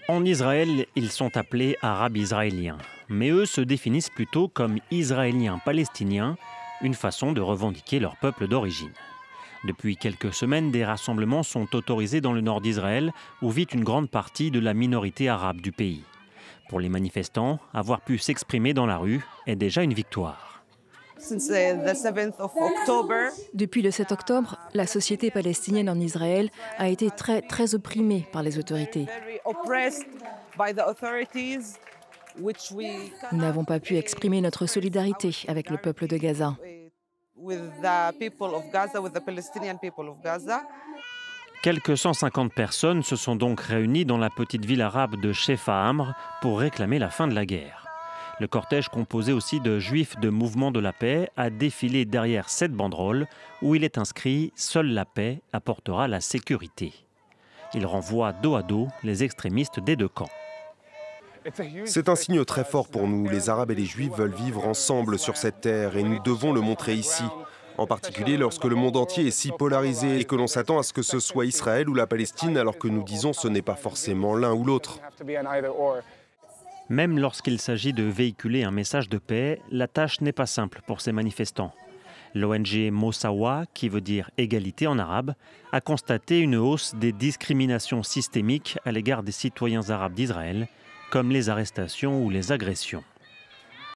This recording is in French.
En Israël, ils sont appelés Arabes israéliens. Mais eux se définissent plutôt comme Israéliens palestiniens, une façon de revendiquer leur peuple d'origine. Depuis quelques semaines, des rassemblements sont autorisés dans le nord d'Israël, où vit une grande partie de la minorité arabe du pays. Pour les manifestants, avoir pu s'exprimer dans la rue est déjà une victoire. Depuis le 7 octobre, la société palestinienne en Israël a été très opprimée par les autorités. Nous n'avons pas pu exprimer notre solidarité avec le peuple de Gaza. Quelques 150 personnes se sont donc réunies dans la petite ville arabe de Shefa Amr pour réclamer la fin de la guerre. Le cortège, composé aussi de juifs de Mouvement de la Paix, a défilé derrière cette banderole où il est inscrit « Seule la paix apportera la sécurité ». Il renvoie dos à dos les extrémistes des deux camps. C'est un signe très fort pour nous. Les Arabes et les Juifs veulent vivre ensemble sur cette terre et nous devons le montrer ici. En particulier lorsque le monde entier est si polarisé et que l'on s'attend à ce que ce soit Israël ou la Palestine alors que nous disons ce n'est pas forcément l'un ou l'autre. Même lorsqu'il s'agit de véhiculer un message de paix, la tâche n'est pas simple pour ces manifestants. L'ONG Mosawa, qui veut dire égalité en arabe, a constaté une hausse des discriminations systémiques à l'égard des citoyens arabes d'Israël, comme les arrestations ou les agressions.